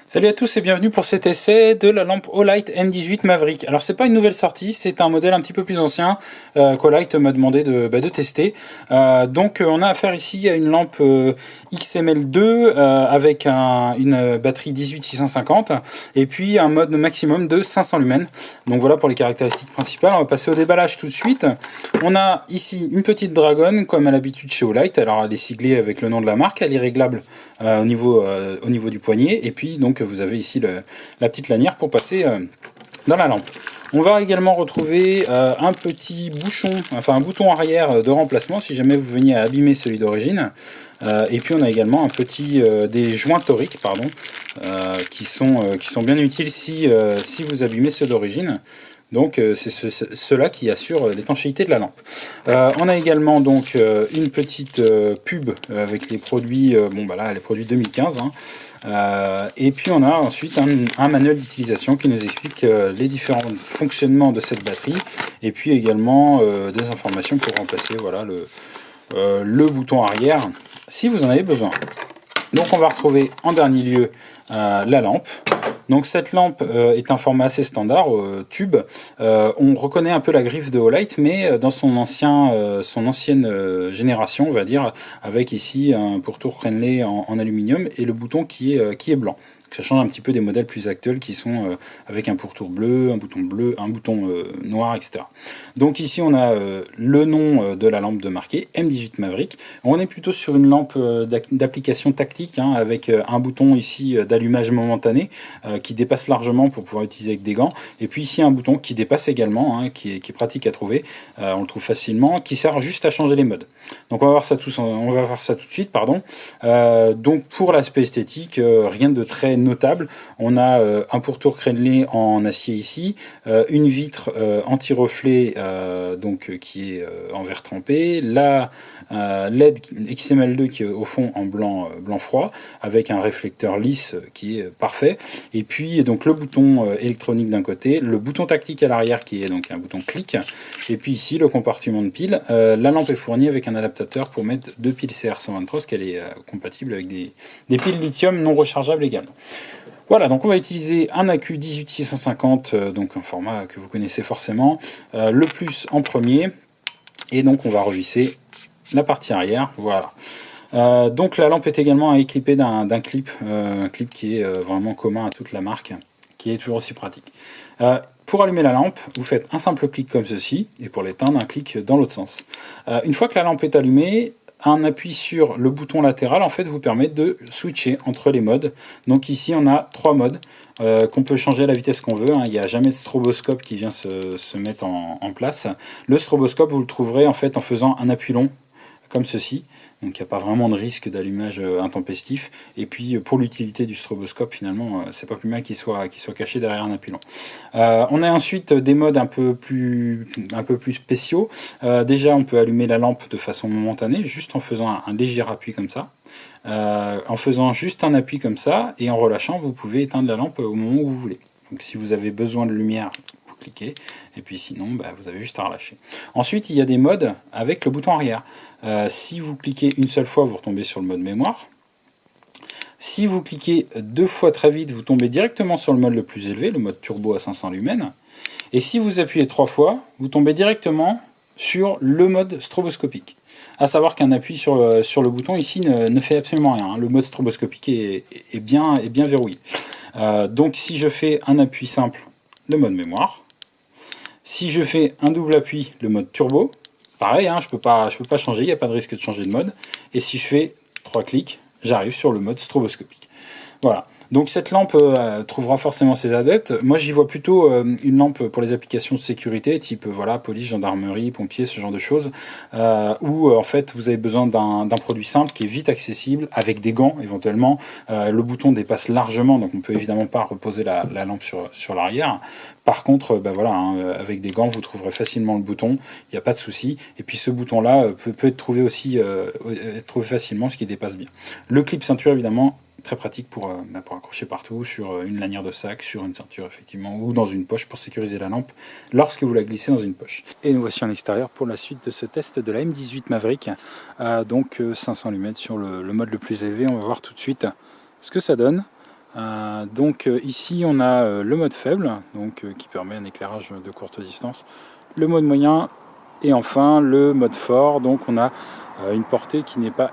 Salut à tous et bienvenue pour cet essai de la lampe Olight M18 Maverick. Alors c'est pas une nouvelle sortie, c'est un modèle un petit peu plus ancien qu'Olight m'a demandé de tester. Donc on a affaire ici à une lampe XML2 avec une batterie 18650 et puis un mode maximum de 500 lumens. Donc voilà pour les caractéristiques principales. On va passer au déballage tout de suite. On a ici une petite Dragon comme à l'habitude chez Olight. Alors elle est siglée avec le nom de la marque, elle est réglable au niveau du poignet et puis donc vous avez ici la petite lanière pour passer dans la lampe. On va également retrouver un petit bouchon, enfin un bouton arrière de remplacement si jamais vous veniez à abîmer celui d'origine. Et puis on a également un petit des joints toriques pardon, qui sont bien utiles si vous abîmez ceux d'origine. Donc c'est cela qui assure l'étanchéité de la lampe. On a également donc une petite pub avec les produits, les produits 2015. Et puis on a ensuite un manuel d'utilisation qui nous explique les différents fonctionnements de cette batterie et puis également des informations pour remplacer le bouton arrière si vous en avez besoin. Donc on va retrouver en dernier lieu la lampe. Donc cette lampe est un format assez standard, tube. On reconnaît un peu la griffe de Olight, mais dans son ancienne génération, on va dire, avec ici un pourtour crénelé en aluminium et le bouton qui est blanc. Ça change un petit peu des modèles plus actuels qui sont avec un pourtour bleu, un bouton noir, etc. Donc ici on a le nom de la lampe de marqué M18 Maverick. On est plutôt sur une lampe d'application tactique avec un bouton ici d'allumage momentané qui dépasse largement pour pouvoir utiliser avec des gants. Et puis ici un bouton qui dépasse également, qui est pratique à trouver. On le trouve facilement, qui sert juste à changer les modes. Donc on va voir ça tout de suite, pardon. Donc pour l'aspect esthétique, rien de très notable. On a un pourtour crénelé en acier ici, une vitre anti-reflet qui est en verre trempé, la LED XML2 qui est au fond en blanc froid avec un réflecteur lisse qui est parfait, et puis donc le bouton électronique d'un côté, le bouton tactique à l'arrière qui est donc un bouton clic, et puis ici le compartiment de piles. La lampe est fournie avec un adaptateur pour mettre deux piles CR123 parce qu'elle est compatible avec des piles lithium non rechargeables également. Voilà, donc on va utiliser un accu 18650, donc un format que vous connaissez forcément, le plus en premier, et donc on va revisser la partie arrière, voilà. Donc la lampe est également équipée d'un clip, un clip qui est vraiment commun à toute la marque, qui est toujours aussi pratique. Pour allumer la lampe, vous faites un simple clic comme ceci, et pour l'éteindre, un clic dans l'autre sens. Une fois que la lampe est allumée, un appui sur le bouton latéral en fait vous permet de switcher entre les modes. Donc ici on a trois modes qu'on peut changer à la vitesse qu'on veut. Il n'y a jamais de stroboscope qui vient se mettre en place. Le stroboscope vous le trouverez en fait en faisant un appui long comme ceci, donc il n'y a pas vraiment de risque d'allumage intempestif, et puis pour l'utilité du stroboscope finalement c'est pas plus mal qu'il soit caché derrière un appui long. On a ensuite des modes un peu plus spéciaux. Déjà on peut allumer la lampe de façon momentanée juste en faisant un léger appui comme ça, en faisant juste un appui comme ça et en relâchant vous pouvez éteindre la lampe au moment où vous voulez. Donc si vous avez besoin de lumière, cliquez, et puis sinon vous avez juste à relâcher. Ensuite il y a des modes avec le bouton arrière. Si vous cliquez une seule fois vous retombez sur le mode mémoire. Si vous cliquez deux fois très vite vous tombez directement sur le mode le plus élevé, le mode turbo à 500 lumens, et si vous appuyez trois fois vous tombez directement sur le mode stroboscopique. À savoir qu'un appui sur le bouton ici ne fait absolument rien. Le mode stroboscopique est bien verrouillé. Donc si je fais un appui simple, le mode mémoire. Si je fais un double appui, le mode turbo, pareil, je peux pas changer, il n'y a pas de risque de changer de mode. Et si je fais 3 clics, j'arrive sur le mode stroboscopique. Voilà. Donc cette lampe trouvera forcément ses adeptes. Moi j'y vois plutôt une lampe pour les applications de sécurité, type police, gendarmerie, pompiers, ce genre de choses, où en fait vous avez besoin d'un produit simple qui est vite accessible, avec des gants éventuellement. Le bouton dépasse largement, donc on ne peut évidemment pas reposer la lampe sur l'arrière. Par contre, avec des gants vous trouverez facilement le bouton, il n'y a pas de souci. Et puis ce bouton-là peut être trouvé aussi facilement, ce qui dépasse bien. Le clip ceinture évidemment, très pratique pour accrocher partout, sur une lanière de sac, sur une ceinture effectivement, ou dans une poche pour sécuriser la lampe lorsque vous la glissez dans une poche. Et nous voici en extérieur pour la suite de ce test de la M18 Maverick, donc 500 lumens sur le mode le plus élevé. On va voir tout de suite ce que ça donne. Donc ici on a le mode faible, donc qui permet un éclairage de courte distance, le mode moyen et enfin le mode fort. Donc on a une portée qui n'est pas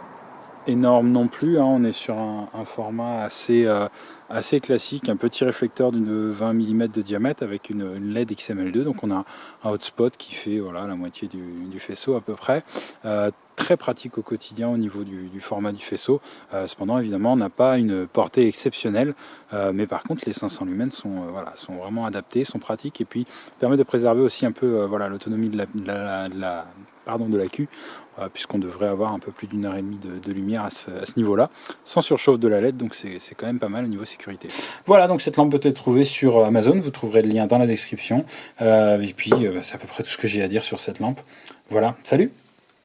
énorme non plus, hein. On est sur un format assez classique, un petit réflecteur de 20 mm de diamètre avec une LED XML2, donc on a un hotspot qui fait voilà, la moitié du faisceau à peu près. Très pratique au quotidien au niveau du format du faisceau. Cependant évidemment on n'a pas une portée exceptionnelle, mais par contre les 500 lumens sont vraiment adaptés, sont pratiques et puis permettent de préserver aussi un peu l'autonomie de la Q, puisqu'on devrait avoir un peu plus d'1 heure et demie de lumière à ce niveau-là, sans surchauffe de la LED, donc c'est quand même pas mal au niveau sécurité. Voilà, donc cette lampe peut être trouvée sur Amazon, vous trouverez le lien dans la description, et puis c'est à peu près tout ce que j'ai à dire sur cette lampe. Voilà, salut!